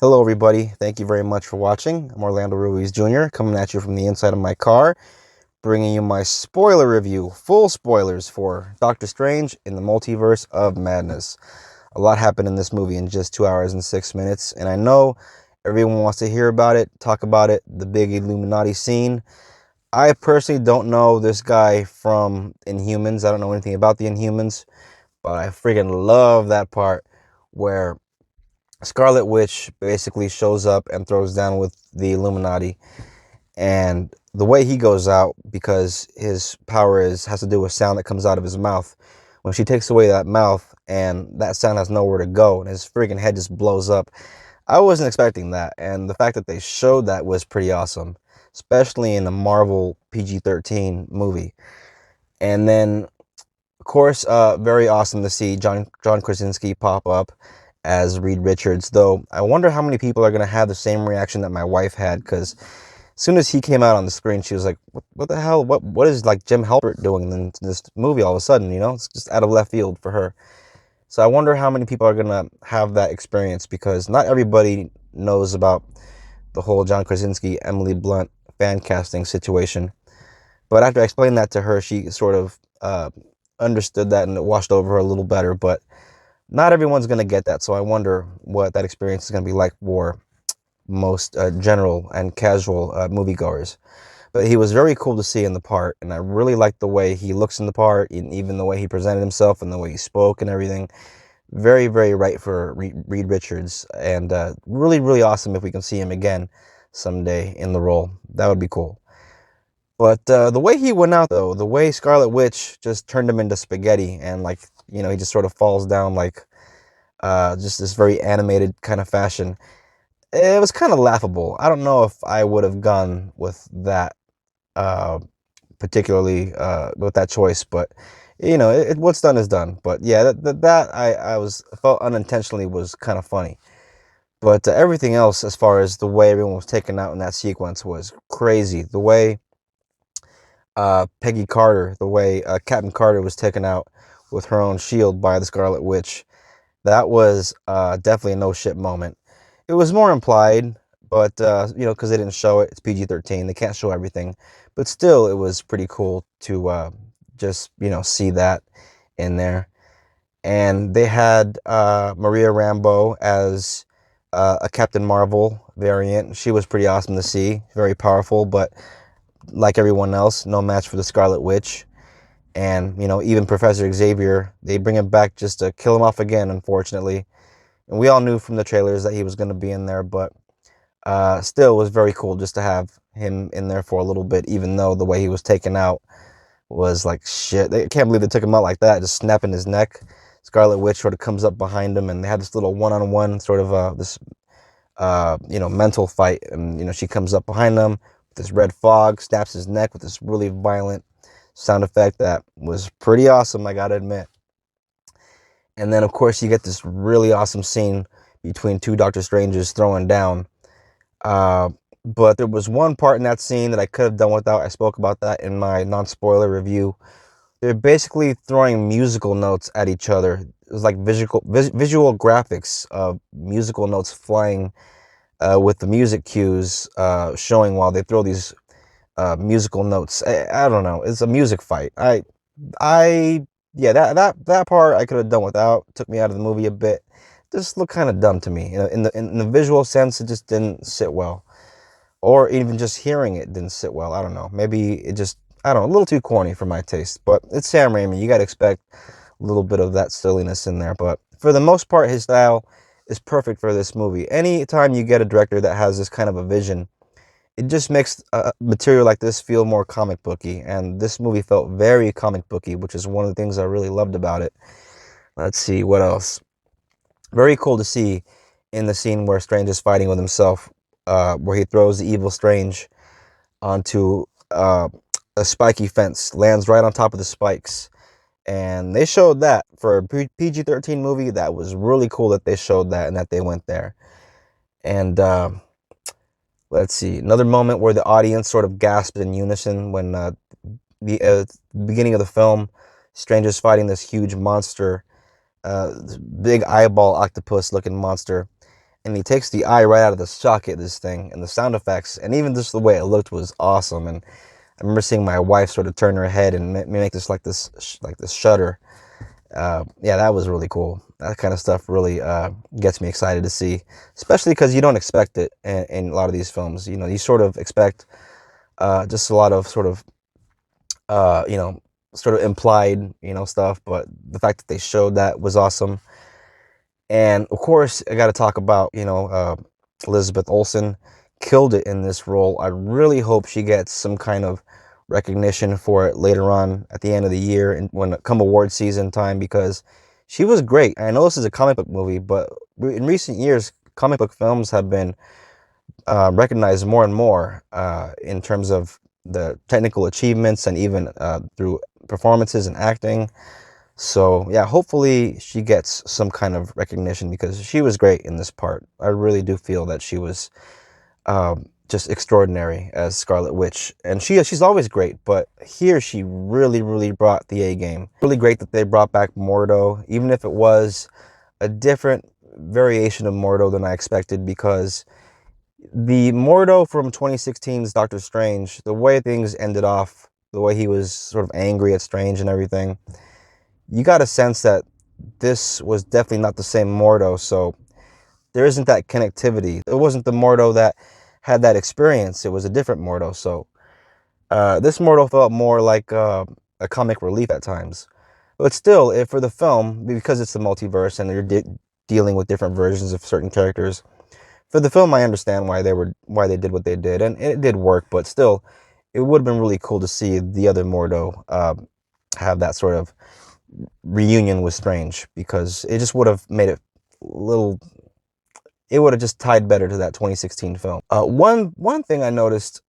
Hello, everybody. Thank you very much for watching. I'm Orlando Ruiz Jr., coming at you from the inside of my car, bringing you my spoiler review, full spoilers for Doctor Strange in the Multiverse of Madness. A lot happened in this movie in just 2 hours and 6 minutes, and I know everyone wants to hear about it, talk about it, the big Illuminati scene. I personally don't know this guy from Inhumans. I don't know anything about the Inhumans, but I freaking love that part where Scarlet Witch basically shows up and throws down with the Illuminati, and the way he goes out, because his power has to do with sound that comes out of his mouth. When she takes away that mouth, and that sound has nowhere to go, and his freaking head just blows up. I wasn't expecting that, and the fact that they showed that was pretty awesome, especially in a Marvel PG-13 movie. And then, of course, very awesome to see John Krasinski pop up as Reed Richards, though I wonder how many people are going to have the same reaction that my wife had, because as soon as he came out on the screen, she was like, what the hell? What is like Jim Halpert doing in this movie all of a sudden? It's just out of left field for her. So I wonder how many people are going to have that experience, because not everybody knows about the whole John Krasinski, Emily Blunt fan casting situation. But after I explained that to her, she sort of understood that, and it washed over her a little better. But not everyone's going to get that, so I wonder what that experience is going to be like for most general and casual moviegoers. But he was very cool to see in the part, and I really liked the way he looks in the part, and even the way he presented himself and the way he spoke and everything. Very, very right for Reed Richards, and really, really awesome if we can see him again someday in the role. That would be cool. But the way he went out, though, the way Scarlet Witch just turned him into spaghetti, and like, he just sort of falls down like just this very animated kind of fashion. It was kind of laughable. I don't know if I would have gone with that, uh, particularly with that choice, but what's done is done. But yeah, that I felt unintentionally was kind of funny. But everything else, as far as the way everyone was taken out in that sequence, was crazy. The way Peggy Carter, the way Captain Carter was taken out with her own shield by the Scarlet Witch, that was definitely a no shit moment. It was more implied, but because they didn't show it, it's PG-13. They can't show everything, but still, it was pretty cool to just see that in there. And they had Maria Rambeau as a Captain Marvel variant. She was pretty awesome to see, very powerful, but like everyone else, no match for the Scarlet Witch. And even Professor Xavier, they bring him back just to kill him off again, unfortunately. And we all knew from the trailers that he was going to be in there, but still, it was very cool just to have him in there for a little bit, even though the way he was taken out was like shit. I can't believe they took him out like that, just snapping his neck. Scarlet Witch sort of comes up behind him, and they had this little one-on-one sort of this mental fight, and she comes up behind him with this red fog, snaps his neck with this really violent sound effect that was pretty awesome, I gotta admit. And then, of course, you get this really awesome scene between two Doctor Strangers throwing down. Uh, but there was one part in that scene that I could have done without. I spoke about that in my non-spoiler review. They're basically throwing musical notes at each other. It was like visual graphics of musical notes flying with the music cues showing while they throw these musical notes. I don't know. It's a music fight. I yeah, that part I could have done without. Took me out of the movie a bit. Just looked kind of dumb to me. In the visual sense, it just didn't sit well. Or even just hearing it didn't sit well. I don't know. Maybe it just, I don't know, a little too corny for my taste. But it's Sam Raimi. You got to expect a little bit of that silliness in there. But for the most part, his style is perfect for this movie. Anytime you get a director that has this kind of a vision, it just makes material like this feel more comic booky, and this movie felt very comic booky, which is one of the things I really loved about it. Let's see, what else? Very cool to see in the scene where Strange is fighting with himself, where he throws the evil Strange onto a spiky fence, lands right on top of the spikes. And they showed that for a PG-13 movie. That was really cool that they showed that and that they went there. And let's see, another moment where the audience sort of gasped in unison when the beginning of the film, Stranger's fighting this huge monster, this big eyeball octopus looking monster. and he takes the eye right out of the socket, this thing, and the sound effects, and even just the way it looked was awesome. And I remember seeing my wife sort of turn her head and make this shudder. Yeah, that was really cool. That kind of stuff really gets me excited to see, especially because you don't expect it in a lot of these films. You know, you sort of expect just a lot of uh, you know, sort of implied, stuff. But the fact that they showed that was awesome. And of course, I got to talk about, Elizabeth Olsen killed it in this role. I really hope she gets some kind of recognition for it later on at the end of the year and when it come award season time, because she was great. I know this is a comic book movie, but in recent years, comic book films have been recognized more and more in terms of the technical achievements and even through performances and acting. So yeah, hopefully she gets some kind of recognition because she was great in this part. I really do feel that she was just extraordinary as Scarlet Witch, and she's always great, but here she really brought the A game. Really great that they brought back Mordo, even if it was a different variation of Mordo than I expected, because the Mordo from 2016's Doctor Strange, the way things ended off, the way he was sort of angry at Strange and everything, you got a sense that this was definitely not the same Mordo, so there isn't that connectivity. It wasn't the Mordo that had that experience. It was a different Mordo. So this Mordo felt more like a comic relief at times. But still, if for the film, because it's the multiverse and you're dealing with different versions of certain characters, for the film, I understand why they did what they did, and it did work. But still, it would have been really cool to see the other Mordo have that sort of reunion with Strange, because it just would have made it a little. It would have just tied better to that 2016 film. One thing I noticed,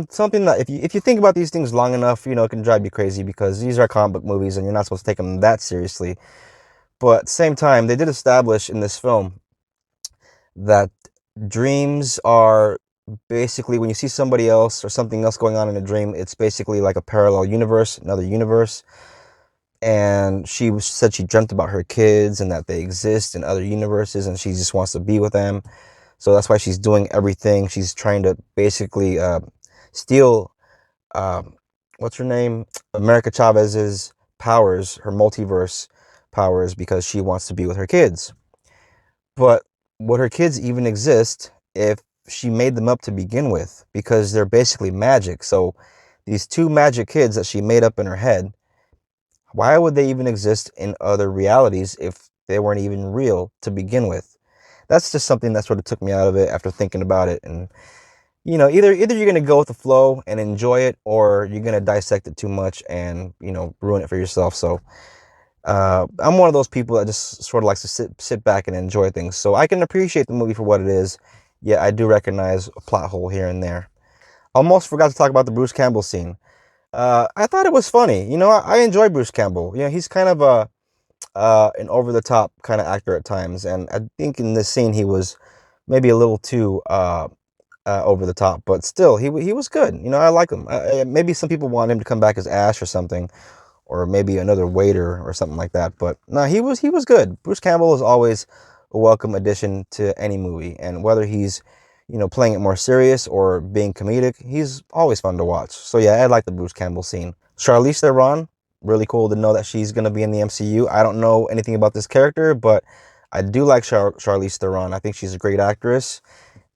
something that if you think about these things long enough, it can drive you crazy, because these are comic book movies and you're not supposed to take them that seriously. But at the same time, they did establish in this film that dreams are basically, when you see somebody else or something else going on in a dream, it's basically like a parallel universe, another universe. And said she dreamt about her kids and that they exist in other universes and she just wants to be with them. So that's why she's doing everything. She's trying to basically steal, what's her name? America Chavez's powers, her multiverse powers, because she wants to be with her kids. But would her kids even exist if she made them up to begin with? Because they're basically magic. So these two magic kids that she made up in her head, why would they even exist in other realities if they weren't even real to begin with? That's just something that sort of took me out of it after thinking about it. And either you're gonna go with the flow and enjoy it, or you're gonna dissect it too much and ruin it for yourself. So I'm one of those people that just sort of likes to sit back and enjoy things. So I can appreciate the movie for what it is. Yeah, I do recognize a plot hole here and there. Almost forgot to talk about the Bruce Campbell scene. I thought it was funny. I enjoy Bruce Campbell. He's kind of an over the top kind of actor at times, and I think in this scene he was maybe a little too over the top, but still he was good. I like him. Maybe some people want him to come back as Ash or something, or maybe another waiter or something like that. But no, he was good. Bruce Campbell is always a welcome addition to any movie, and whether he's playing it more serious or being comedic, he's always fun to watch. So yeah, I like the Bruce Campbell scene. Charlize Theron, really cool to know that she's going to be in the MCU. I don't know anything about this character, but I do like Charlize Theron. I think she's a great actress,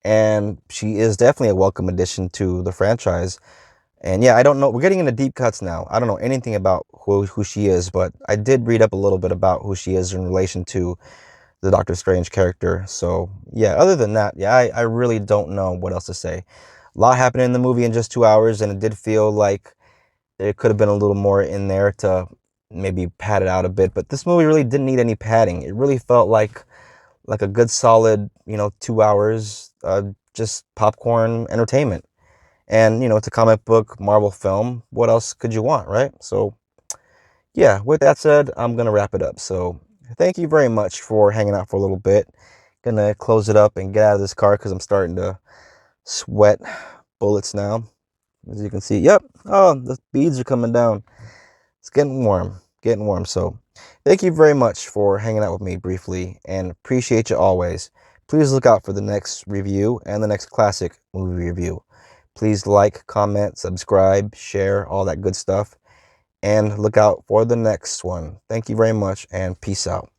and she is definitely a welcome addition to the franchise. And yeah, I don't know. We're getting into deep cuts now. I don't know anything about who she is, but I did read up a little bit about who she is in relation to the Doctor Strange character. So yeah, other than that, yeah, I really don't know what else to say. A lot happened in the movie in just 2 hours, and it did feel like there could have been a little more in there to maybe pad it out a bit. But this movie really didn't need any padding. It really felt like a good solid, 2 hours, just popcorn entertainment. And it's a comic book Marvel film. What else could you want, right? So yeah, with that said, I'm gonna wrap it up. So thank you very much for hanging out for a little bit. Gonna close it up and get out of this car because I'm starting to sweat bullets now. As you can see, yep. Oh, the beads are coming down. It's getting warm, getting warm. So thank you very much for hanging out with me briefly, and appreciate you always. Please look out for the next review and the next classic movie review. Please like, comment, subscribe, share, all that good stuff. And look out for the next one. Thank you very much, and peace out.